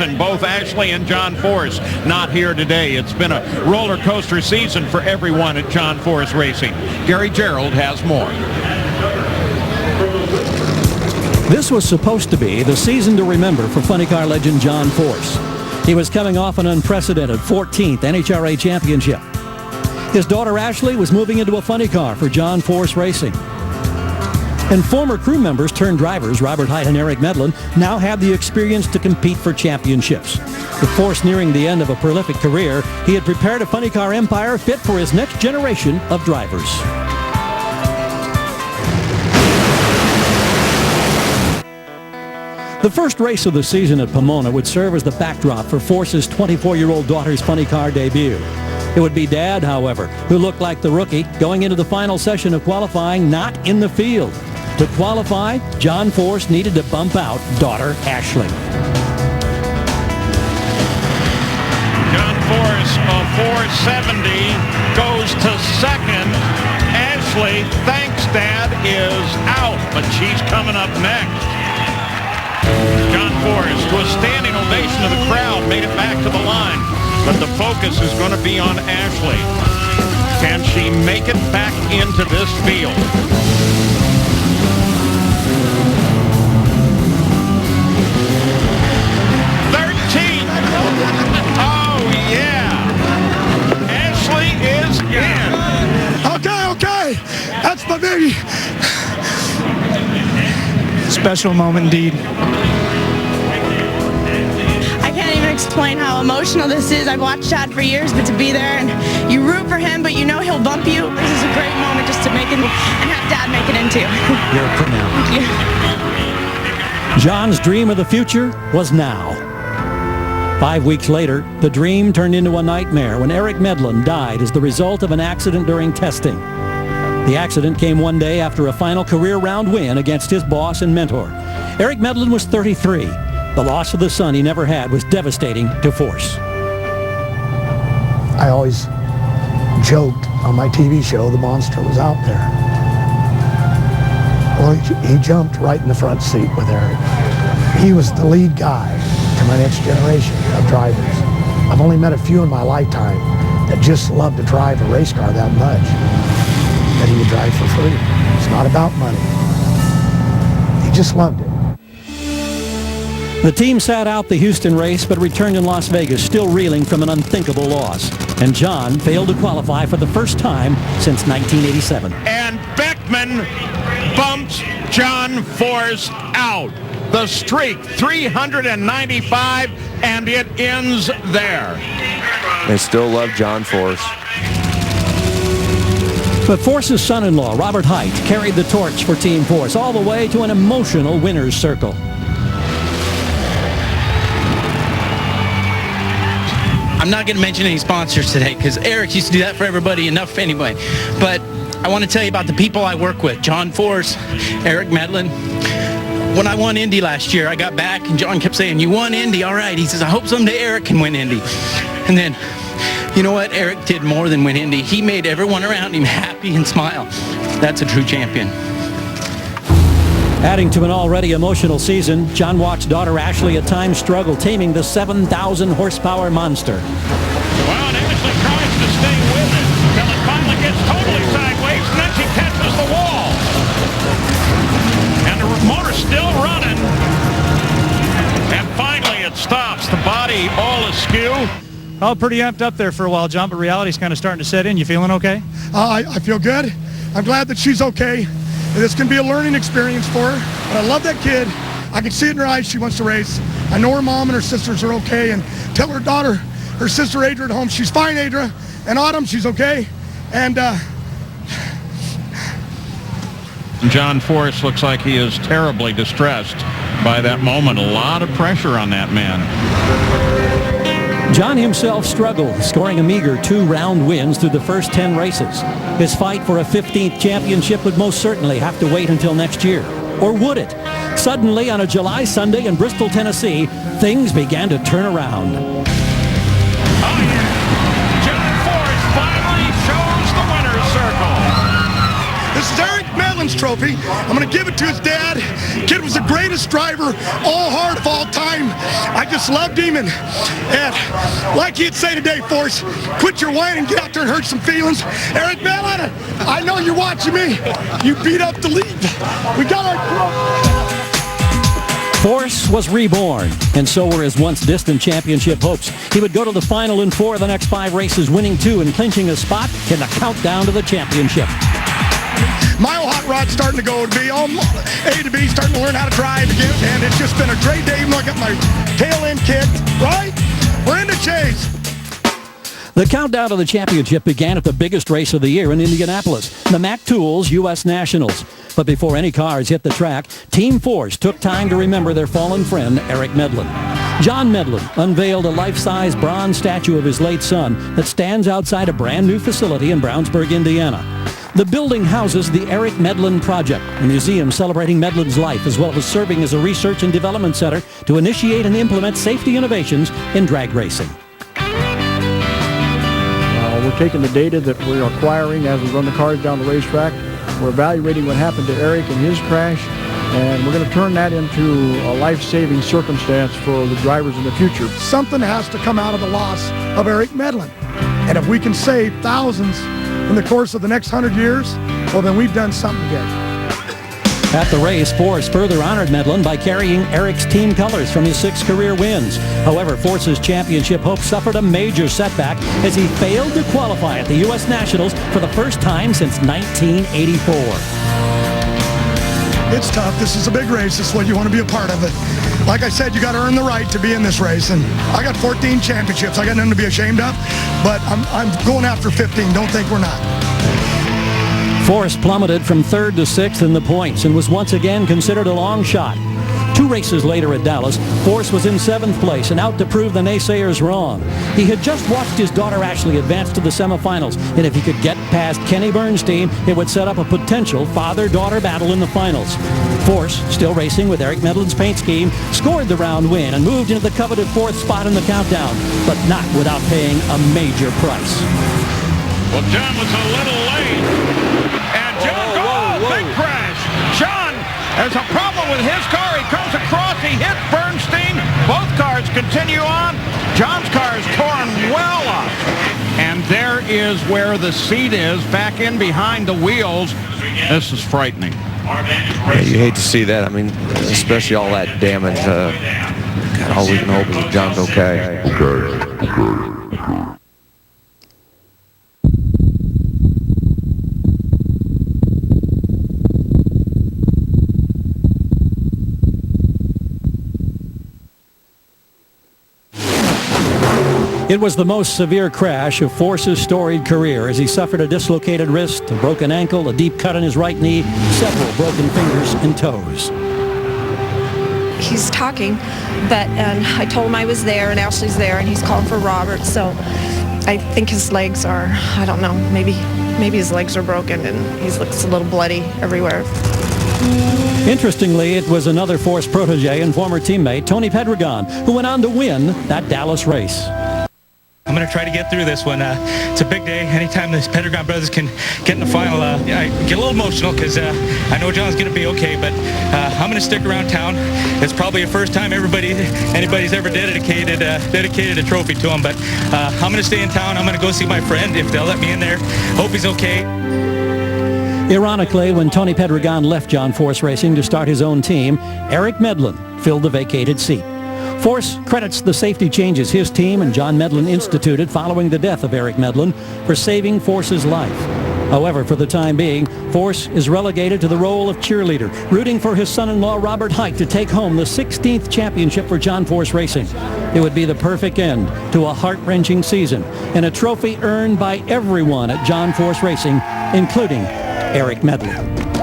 season. Both Ashley and John Force not here today. It's been a roller coaster season for everyone at John Force Racing. Gary Gerould has more. This was supposed to be the season to remember for funny car legend John Force. He was coming off an unprecedented 14th NHRA championship. His daughter Ashley was moving into a funny car for John Force Racing. And former crew members turned drivers, Robert Hight and Eric Medlin, now had the experience to compete for championships. With Force nearing the end of a prolific career, he had prepared a funny car empire fit for his next generation of drivers. The first race of the season at Pomona would serve as the backdrop for Force's 24-year-old daughter's funny car debut. It would be Dad, however, who looked like the rookie, going into the final session of qualifying not in the field. To qualify, John Force needed to bump out daughter Ashley. John Force of 470 goes to second. Ashley, thanks Dad, is out, but she's coming up next. John Force, to a standing ovation of the crowd, made it back to the line. But the focus is going to be on Ashley. Can she make it back into this field? Oh, yeah. Ashley is in. Okay. That's my baby. Special moment indeed. I can't even explain how emotional this is. I've watched Chad for years, but to be there and you root for him, but you know he'll bump you. This is a great moment just to make it and have Dad make it into. You're a pro now. Thank you. John's dream of the future was now. 5 weeks later, the dream turned into a nightmare when Eric Medlin died as the result of an accident during testing. The accident came one day after a final career round win against his boss and mentor. Eric Medlin was 33. The loss of the son he never had was devastating to Force. I always joked on my TV show the monster was out there. Well, he jumped right in the front seat with Eric. He was the lead guy to my next generation of drivers. I've only met a few in my lifetime that just love to drive a race car that much, that he would drive for free. It's not about money. He just loved it. The team sat out the Houston race but returned in Las Vegas, still reeling from an unthinkable loss. And John failed to qualify for the first time since 1987. And Beckman bumps John Force out. The streak, 395, and it ends there. They still love John Force. But Force's son-in-law, Robert Hight, carried the torch for Team Force all the way to an emotional winner's circle. I'm not going to mention any sponsors today because Eric used to do that for everybody enough anyway. But I want to tell you about the people I work with. John Force, Eric Medlin. When I won Indy last year, I got back and John kept saying, "You won Indy, all right." He says, "I hope someday Eric can win Indy." And then, you know what? Eric did more than win Indy. He made everyone around him happy and smile. That's a true champion. Adding to an already emotional season, John watched daughter Ashley at times struggle taming the 7,000 horsepower monster. Well, and Ashley tries to stay with it until it finally gets totally sideways, and then she catches the wall. And the motor's still running. And finally it stops. The body all askew. Oh, pretty amped up there for a while, John, but reality's kind of starting to set in. You feeling okay? I feel good. I'm glad that she's okay. This can be a learning experience for her. But I love that kid. I can see it in her eyes she wants to race. I know her mom and her sisters are okay. And tell her daughter, her sister Adra at home, she's fine, Adra. And Autumn, she's okay. And John Force looks like he is terribly distressed by that moment. A lot of pressure on that man. John himself struggled, scoring a meager 2 round wins through the first 10 races. His fight for a 15th championship would most certainly have to wait until next year. Or would it? Suddenly, on a July Sunday in Bristol, Tennessee, things began to turn around. Oh, yeah. John Force finally shows the winner's circle. this is Eric Medlin's trophy. I'm going to give it to his dad. Kid was the greatest driver, all hard of all time. I just loved him. And like he'd say today, Force, quit your whining, get out there and hurt some feelings. Eric Medlin, I know you're watching me. You beat up the lead. We got our... Force was reborn, and so were his once distant championship hopes. He would go to the final in 4 of the next 5 races, winning 2 and clinching a spot in the countdown to the championship. My old hot rod's starting to go to B, A to B, starting to learn how to drive again, and it's just been a great day. Even though I got my tail end kicked, right? We're in the chase. The countdown to the championship began at the biggest race of the year in Indianapolis, the Mack Tools U.S. Nationals. But before any cars hit the track, Team Force took time to remember their fallen friend, Eric Medlin. John Medlin unveiled a life-size bronze statue of his late son that stands outside a brand new facility in Brownsburg, Indiana. The building houses the Eric Medlin Project, a museum celebrating Medlin's life, as well as serving as a research and development center to initiate and implement safety innovations in drag racing. We're taking the data that we're acquiring as we run the cars down the racetrack. We're evaluating what happened to Eric in his crash, and we're going to turn that into a life-saving circumstance for the drivers in the future. Something has to come out of the loss of Eric Medlin. And if we can save thousands in the course of the next 100 years, well, then we've done something good. At the race, Force further honored Medlin by carrying Eric's team colors from his 6 career wins. However, Force's championship hopes suffered a major setback as he failed to qualify at the U.S. Nationals for the first time since 1984. It's tough. This is a big race. This is what you want to be a part of it. Like I said, you got to earn the right to be in this race. And I got 14 championships. I got nothing to be ashamed of, but I'm going after 15. Don't think we're not. Force plummeted from 3rd to 6th in the points and was once again considered a long shot. 2 races later at Dallas, Force was in 7th place and out to prove the naysayers wrong. He had just watched his daughter Ashley advance to the semifinals, and if he could get past Kenny Bernstein, it would set up a potential father-daughter battle in the finals. Force, still racing with Eric Medlin's paint scheme, scored the round win and moved into the coveted 4th spot in the countdown, but not without paying a major price. Well, John was a little late. Big crash. John has a problem with his car. He comes across. He hits Bernstein. Both cars continue on. John's car is torn well up. And there is where the seat is, back in behind the wheels. This is frightening. Yeah, you hate to see that. I mean, especially all that damage. God, all we can hope is that John's okay. It was the most severe crash of Force's storied career as he suffered a dislocated wrist, a broken ankle, a deep cut in his right knee, several broken fingers and toes. He's talking, and I told him I was there and Ashley's there and he's calling for Robert, so I think his legs are, I don't know, maybe his legs are broken and he looks a little bloody everywhere. Interestingly, it was another Force protege and former teammate, Tony Pedregon, who went on to win that Dallas race. I'm going to try to get through this one. It's a big day. Anytime the Pedregon brothers can get in the final, I get a little emotional because I know John's going to be okay, but I'm going to stick around town. It's probably the first time anybody's ever dedicated a trophy to him, but I'm going to stay in town. I'm going to go see my friend if they'll let me in there. Hope he's okay. Ironically, when Tony Pedregon left John Force Racing to start his own team, Eric Medlin filled the vacated seat. Force credits the safety changes his team and John Medlin instituted following the death of Eric Medlin for saving Force's life. However, for the time being, Force is relegated to the role of cheerleader, rooting for his son-in-law Robert Hight to take home the 16th championship for John Force Racing. It would be the perfect end to a heart-wrenching season and a trophy earned by everyone at John Force Racing, including Eric Medlin.